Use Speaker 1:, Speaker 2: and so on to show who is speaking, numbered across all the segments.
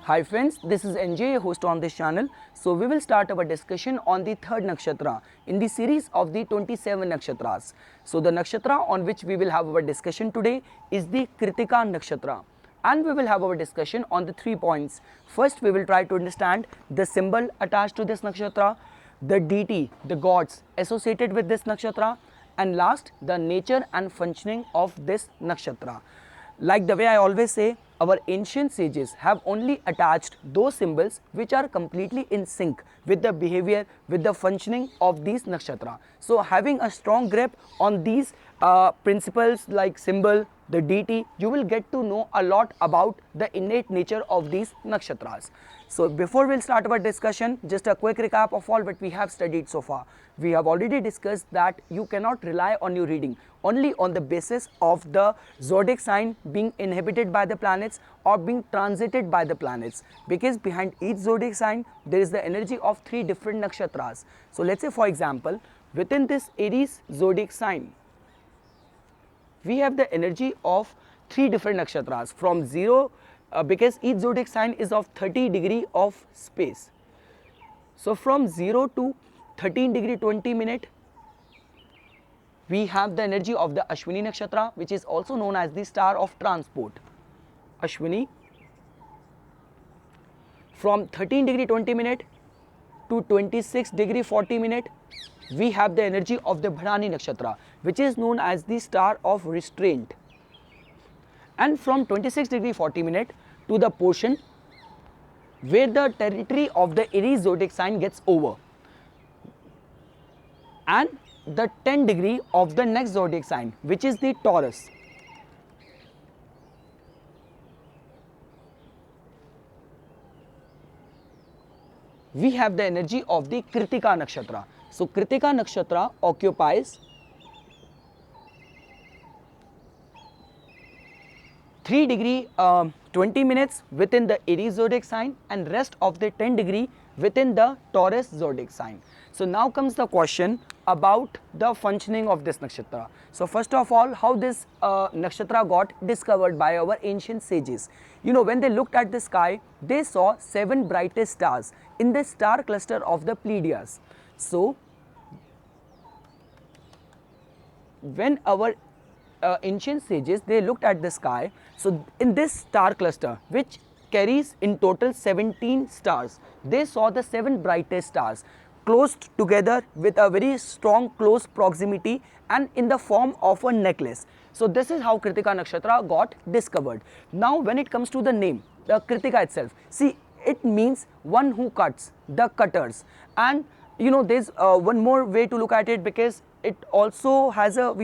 Speaker 1: Hi friends, this is NJ, host on this channel. So we will start our discussion on the third nakshatra in the series of the 27 nakshatras. So the nakshatra on which we will have our discussion today is the Krittika Nakshatra. And we will have our discussion on the 3 points. First, we will try to understand the symbol attached to this nakshatra, the deity, the gods associated with this nakshatra, and last, the nature and functioning of this nakshatra. Like the way I always say, our ancient sages have only attached those symbols which are completely in sync with the behavior, with the functioning of these nakshatra. So having a strong grip on these principles like symbol, the deity, you will get to know a lot about the innate nature of these nakshatras. So before we'll start our discussion, just a quick recap of all what we have studied so far. We have already discussed that you cannot rely on your reading only on the basis of the zodiac sign being inhabited by the planets or being transited by the planets, because behind each zodiac sign there is the energy of 3 different nakshatras. So let's say, for example, within this Aries zodiac sign, we have the energy of 3 different nakshatras from 0 because each zodiac sign is of 30 degree of space. So from 0 to 13 degree 20 minute, we have the energy of the Ashwini Nakshatra, which is also known as the star of transport. Ashwini. From 13 degree 20 minute to 26 degree 40 minute, we have the energy of the Bharani Nakshatra, which is known as the star of restraint. And from 26 degree 40 minute to the portion where the territory of the Aries zodiac sign gets over, and the 10 degree of the next zodiac sign, which is the Taurus. We have the energy of the Krittika Nakshatra. So Krittika Nakshatra occupies 3 degree 20 minutes within the Aries zodiac sign and rest of the 10 degree within the Taurus zodiac sign. So now comes the question about the functioning of this nakshatra. So first of all, how this nakshatra got discovered by our ancient sages. You know, when they looked at the sky, they saw 7 brightest stars in the star cluster of the Pleiades. So when our ancient sages, they looked at the sky, so in this star cluster, which carries in total 17 stars, they saw the 7 brightest stars closed together with a very strong close proximity and in the form of a necklace. So this is how Krittika Nakshatra got discovered. Now when it comes to the name, the Krittika itself, see, it means one who cuts, the cutters. And you know, there's one more way to look at it, because it also has a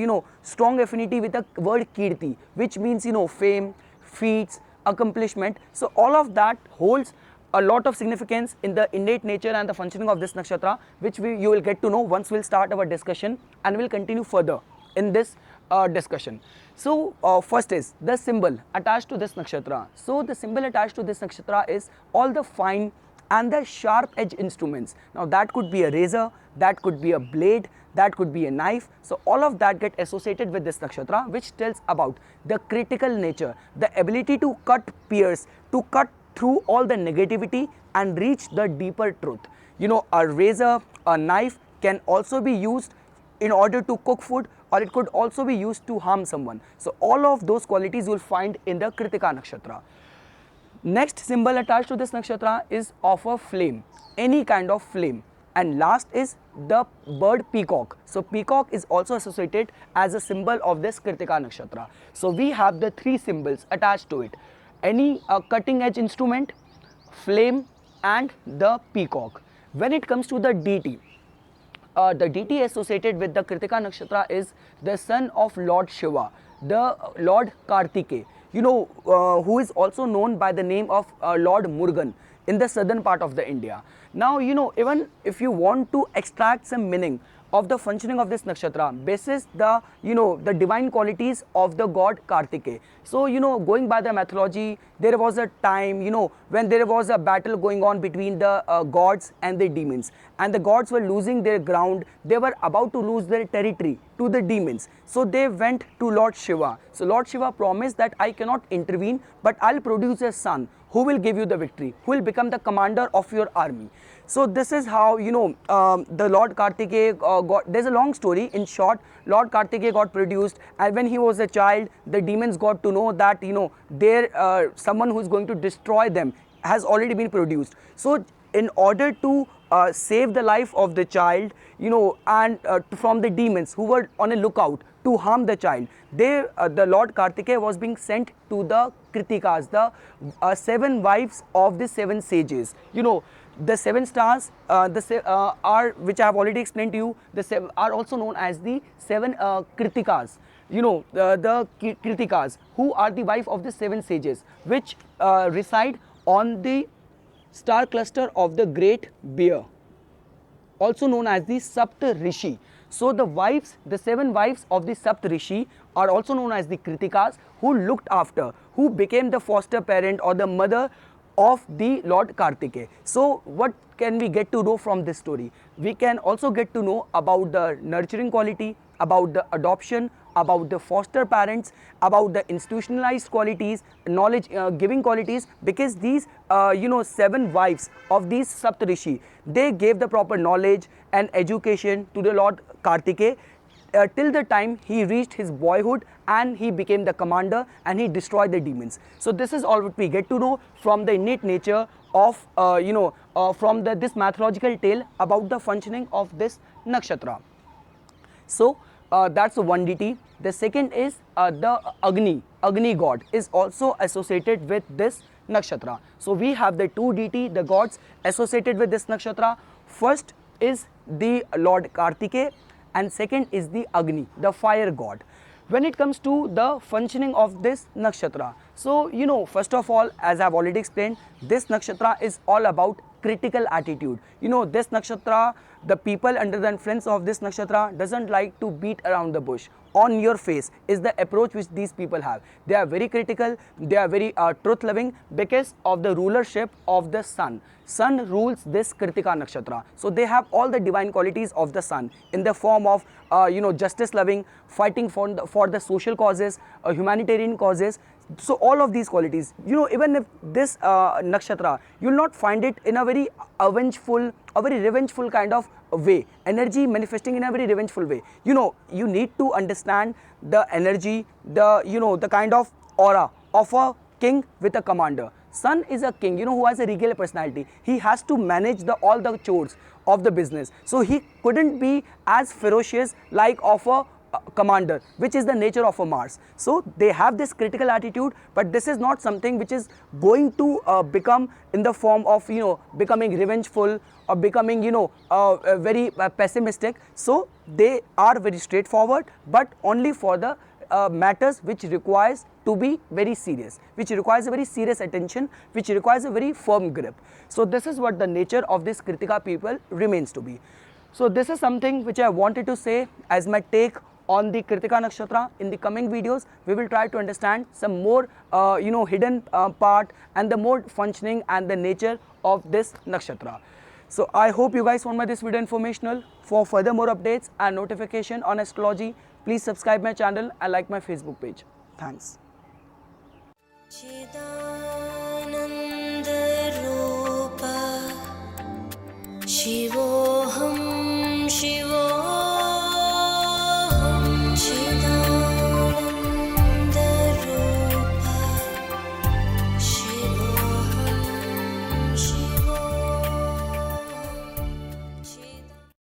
Speaker 1: strong affinity with the word Kirti, which means fame, feats, accomplishment. So all of that holds a lot of significance in the innate nature and the functioning of this nakshatra, which you will get to know once we'll start our discussion, and we'll continue further in this discussion. So first is the symbol attached to this nakshatra. So the symbol attached to this nakshatra is all the fine and the sharp edge instruments. Now that could be a razor, that could be a blade, that could be a knife. So all of that get associated with this nakshatra, which tells about the critical nature, the ability to cut, pierce, to cut through all the negativity and reach the deeper truth. You know, a razor, a knife can also be used in order to cook food, or it could also be used to harm someone. So all of those qualities you will find in the Krittika Nakshatra. Next symbol attached to this nakshatra is of a flame, any kind of flame. And last is the bird peacock. So peacock is also associated as a symbol of this Krittika Nakshatra. So we have the 3 symbols attached to it: any cutting edge instrument, flame, and the peacock. When it comes to the deity associated with the Krittika Nakshatra is the son of Lord Shiva, the Lord Kartike, who is also known by the name of Lord Murugan in the southern part of the India. Now, even if you want to extract some meaning of the functioning of this nakshatra basis the the divine qualities of the god Kartike. So going by the mythology, there was a time when there was a battle going on between the gods and the demons, and the gods were losing their ground. They were about to lose their territory to the demons. So they went to Lord Shiva. So Lord Shiva promised that I cannot intervene, but I'll produce a son who will give you the victory, who will become the commander of your army. So this is how, the Lord Kartikeya got, there's a long story. In short, Lord Kartikeya got produced, and when he was a child, the demons got to know that, there someone who's going to destroy them has already been produced. So in order to save the life of the child, and from the demons who were on a lookout to harm the child, the Lord Kartikeya was being sent to the Krittikas, the 7 wives of the 7 sages. The 7 stars are, which I have already explained to you, are also known as the 7 Krittikas. The Krittikas, who are the wife of the 7 sages, which reside on the star cluster of the Great Bear, also known as the Sapt Rishi. So the 7 wives of the Sapt Rishi are also known as the Krittikas, who became the foster parent or the mother of the Lord Kartikeya. So what can we get to know from this story? We can also get to know about the nurturing quality, about the adoption, about the foster parents, about the institutionalized qualities, knowledge giving qualities, because these 7 wives of these Saptarishi, they gave the proper knowledge and education to the Lord Kartikeya till the time he reached his boyhood and he became the commander and he destroyed the demons. So this is all what we get to know from the innate nature of from this mythological tale about the functioning of this nakshatra. So that's the one deity. The second is the Agni god is also associated with this nakshatra. So we have the 2 deity, the gods associated with this nakshatra. First is the Lord Kartikeya, and second is the Agni, the fire god. When it comes to the functioning of this nakshatra, so first of all, as I have already explained, this nakshatra is all about critical attitude. This nakshatra, the people under the influence of this nakshatra doesn't like to beat around the bush. On your face is the approach which these people have. They are very critical, they are very truth loving, because of the rulership of the sun. Sun rules this Krittika Nakshatra. So they have all the divine qualities of the sun in the form of justice loving, fighting for the social causes, humanitarian causes. So all of these qualities, even if this nakshatra, you will not find it in a very revengeful kind of way, energy manifesting in a very revengeful way. You need to understand the energy, the kind of aura of a king with a commander. Sun is a king, who has a regal personality. He has to manage all the chores of the business. So he couldn't be as ferocious like of a commander, which is the nature of a Mars. So they have this critical attitude, but this is not something which is going to become in the form of becoming revengeful or becoming very pessimistic. So they are very straightforward, but only for the matters which requires to be very serious, which requires a very serious attention, which requires a very firm grip. So this is what the nature of this Krittika people remains to be. So this is something which I wanted to say as my take on the Krittika Nakshatra. In the coming videos, we will try to understand some more hidden part and the more functioning and the nature of this nakshatra. So I hope you guys found this video informational. For further more updates and notification on astrology, please subscribe my channel and like my Facebook page. Thanks.